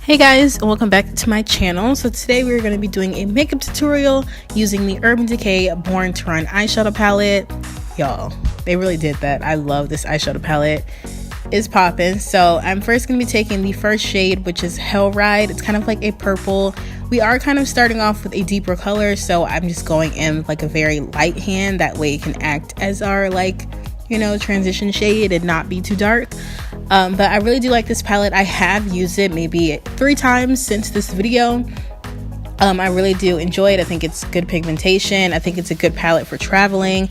Hey guys, and welcome back to my channel. So today we're going to be doing a makeup tutorial using the Urban Decay Born to Run eyeshadow palette. Y'all, they really did that. I love this eyeshadow palette. It's popping. So I'm first going to be taking the first shade, which is Hell Ride. It's kind of like a purple. We are kind of starting off with a deeper color, so I'm just going in with like a very light hand. That way it can act as our transition shade and not be too dark. But I really do like this palette. I have used it maybe 3 times since this video. I really do enjoy it. I think it's good pigmentation. I think it's a good palette for traveling.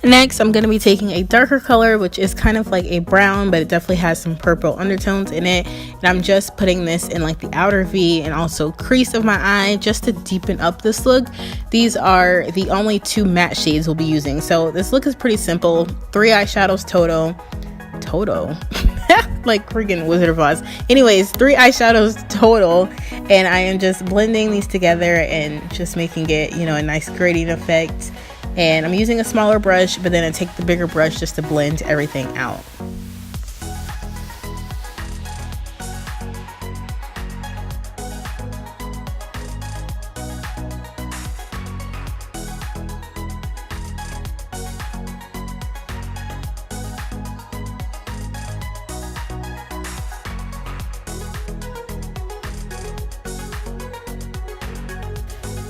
Next, I'm going to be taking a darker color, which is kind of like a brown, but it definitely has some purple undertones in it. And I'm just putting this in like the outer V and also crease of my eye just to deepen up this look. These are the only 2 matte shades we'll be using. So this look is pretty simple. 3 eyeshadows total. Like freaking Wizard of Oz. Anyways, 3 eyeshadows total. And I am just blending these together and just making it, a nice gradient effect. And I'm using a smaller brush, but then I take the bigger brush just to blend everything out.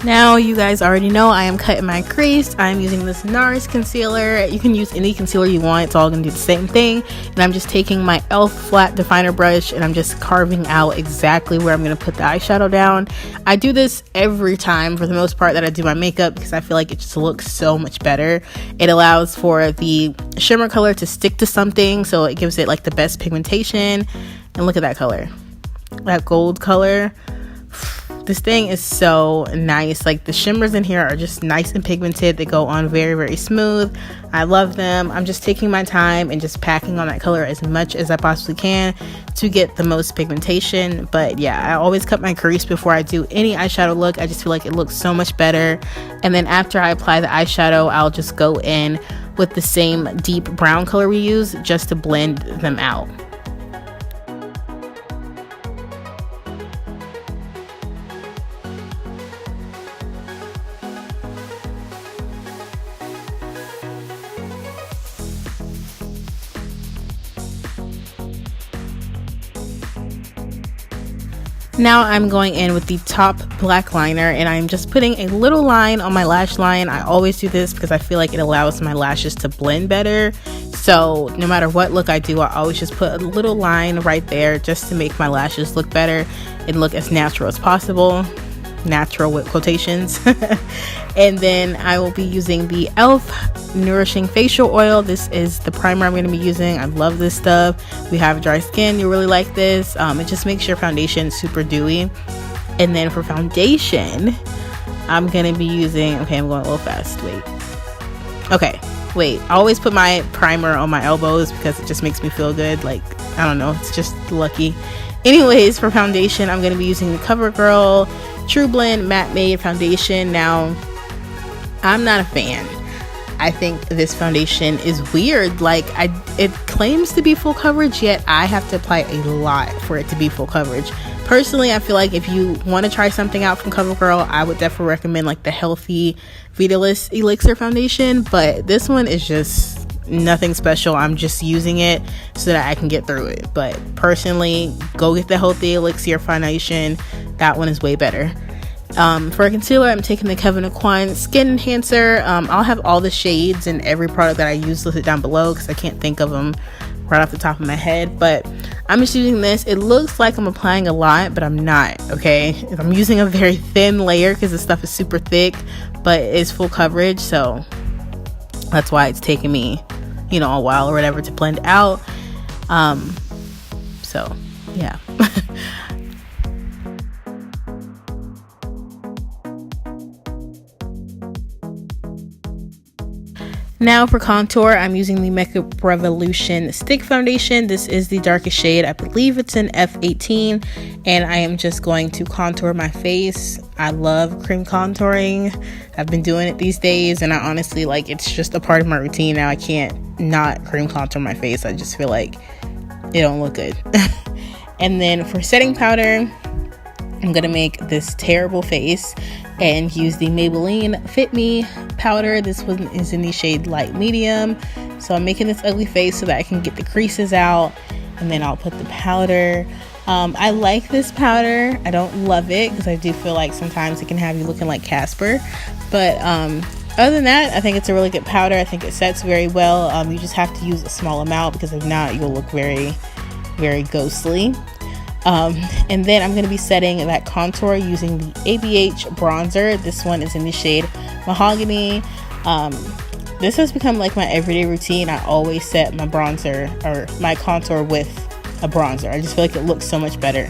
Now you guys already know I am cutting my crease. I'm using this Nars concealer. You can use any concealer you want. It's all going to do the same thing. And I'm just taking my e.l.f. flat definer brush and I'm just carving out exactly where I'm going to put the eyeshadow down. I do this every time for the most part that I do my makeup because I feel like it just looks so much better. It allows for the shimmer color to stick to something, so it gives it like the best pigmentation. And look at that color. That gold color. This thing is so nice. Like the shimmers in here are just nice and pigmented. They go on very, very smooth. I love them. I'm just taking my time and just packing on that color as much as I possibly can to get the most pigmentation. But yeah, I always cut my crease before I do any eyeshadow look. I just feel like it looks so much better. And then after I apply the eyeshadow, I'll just go in with the same deep brown color we use just to blend them out. Now I'm going in with the top black liner and I'm just putting a little line on my lash line. I always do this because I feel like it allows my lashes to blend better. So no matter what look I do, I always just put a little line right there just to make my lashes look better and look as natural as possible. Natural with quotations. And then I will be using the e.l.f. Nourishing Facial Oil. This is the primer I'm going to be using. I love this stuff. If you have dry skin, you really like this. It just makes your foundation super dewy. And then for foundation, I'm going to be using, okay, I'm going a little fast. Wait. I always put my primer on my elbows because it just makes me feel good. Like, I don't know, it's just lucky. Anyways, for foundation, I'm going to be using the Covergirl True Blend Matte Made Foundation. Now, I'm not a fan. I think this foundation is weird. Like, it claims to be full coverage, yet I have to apply a lot for it to be full coverage. Personally, I feel like if you want to try something out from Covergirl, I would definitely recommend like the Healthy Vitalist Elixir Foundation. But this one is just nothing special. I'm just using it so that I can get through it. But personally, go get the Healthy Elixir Foundation. That one is way better. For a concealer, I'm taking the Kevyn Aucoin Skin Enhancer. I'll have all the shades and every product that I use listed down below because I can't think of them right off the top of my head. But I'm just using this. It looks like I'm applying a lot, but I'm not, okay? I'm using a very thin layer because this stuff is super thick, but it's full coverage. So that's why it's taking me, a while or whatever to blend out. So yeah. Now for contour, I'm using the Makeup Revolution Stick Foundation. This is the darkest shade. I believe it's an F18, and I am just going to contour my face. I love cream contouring. I've been doing it these days, and I honestly, like, it's just a part of my routine now. I can't not cream contour my face. I just feel like it don't look good. And then for setting powder, I'm gonna make this terrible face and use the Maybelline Fit Me powder. This one is in the shade light medium. So I'm making this ugly face so that I can get the creases out, and then I'll put the powder. I like this powder. I don't love it because I do feel like sometimes it can have you looking like Casper, but other than that, I think it's a really good powder. I think it sets very well. You just have to use a small amount, because if not, you'll look very, very ghostly. And then I'm going to be setting that contour using the ABH bronzer. This one is in the shade Mahogany. This has become like my everyday routine. I always set my bronzer or my contour with a bronzer. I just feel like it looks so much better.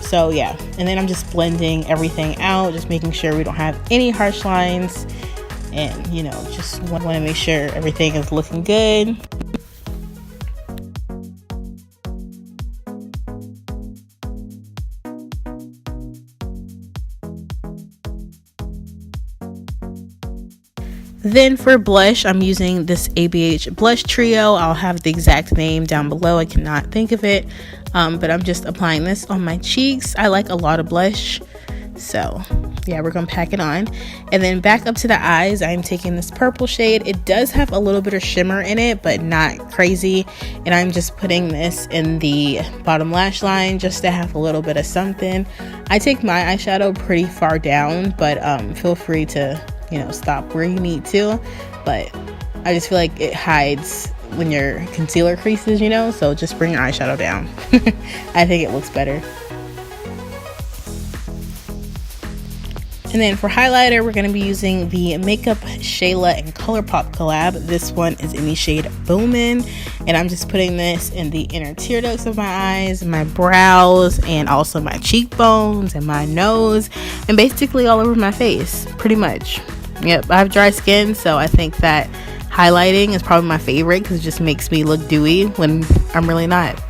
So yeah, and then I'm just blending everything out, just making sure we don't have any harsh lines, and you know, just want to make sure everything is looking good. Then for blush, I'm using this ABH blush trio. I'll have the exact name down below. I cannot think of it, but I'm just applying this on my cheeks. I like a lot of blush, so yeah, we're gonna pack it on. And then back up to the eyes, I'm taking this purple shade. It does have a little bit of shimmer in it, but not crazy, and I'm just putting this in the bottom lash line just to have a little bit of something. I take my eyeshadow pretty far down, but feel free to, you know, stop where you need to, but I just feel like it hides when your concealer creases, you know, so just bring your eyeshadow down. I think it looks better. And then for highlighter, we're going to be using the Makeup Shayla and ColourPop collab. This one is in the shade Boomin', and I'm just putting this in the inner tear ducts of my eyes, my brows, and also my cheekbones and my nose, and basically all over my face, pretty much. Yep, I have dry skin, so I think that highlighting is probably my favorite because it just makes me look dewy when I'm really not.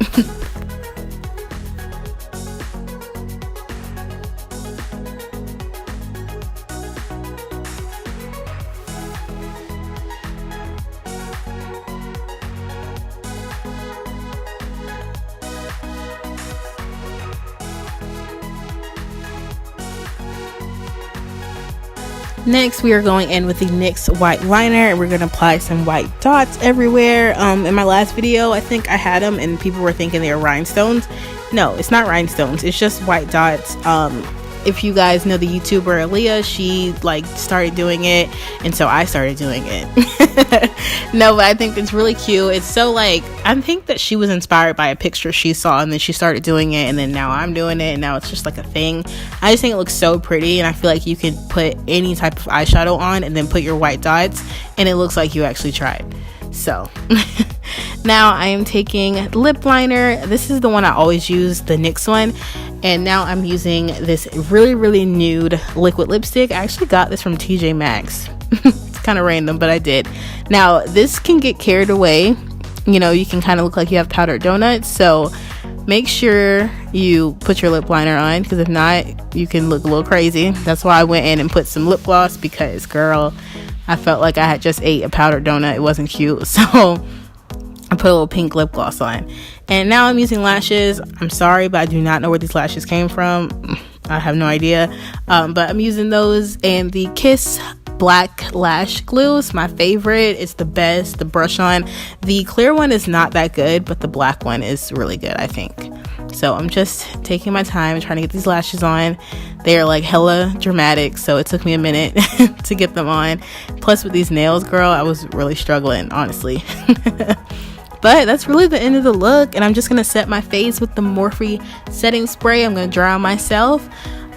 Next, we are going in with the NYX white liner, and we're going to apply some white dots everywhere. In my last video, I think I had them and people were thinking they were rhinestones. No, it's not rhinestones, it's just white dots. If you guys know the YouTuber Aaliyah, she like started doing it, and so I started doing it. No, but I think it's really cute. It's so like, I think that she was inspired by a picture she saw, and then she started doing it, and then now I'm doing it, and now it's just like a thing. I just think it looks so pretty, and I feel like you can put any type of eyeshadow on and then put your white dots, and it looks like you actually tried. So now I am taking lip liner. This is the one I always use, the NYX one, and now I'm using this really nude liquid lipstick. I actually got this from TJ Maxx. It's kind of random, but I did. Now this can get carried away, you know, you can kind of look like you have powdered donuts, so make sure you put your lip liner on, because if not, you can look a little crazy. That's why I went in and put some lip gloss, because girl, I felt like I had just ate a powdered donut. It wasn't cute, so I put a little pink lip gloss on. And now I'm using lashes. I'm sorry, but I do not know where these lashes came from. I have no idea, but I'm using those, and the Kiss Black Lash Glue is my favorite. It's the best. The brush on, the clear one is not that good, but the black one is really good, I think. So I'm just taking my time trying to get these lashes on. They are like hella dramatic, so it took me a minute to get them on. Plus with these nails, girl, I was really struggling, honestly. But that's really the end of the look, and I'm just gonna set my face with the Morphe setting spray. I'm gonna dry on myself.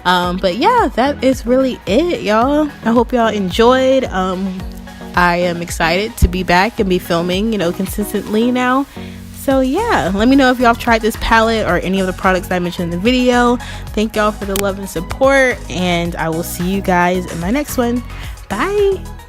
But yeah, that is really it, y'all. I hope y'all enjoyed. I am excited to be back and be filming, you know, consistently now. So yeah, let me know if y'all have tried this palette or any of the products that I mentioned in the video. Thank y'all for the love and support, and I will see you guys in my next one. Bye.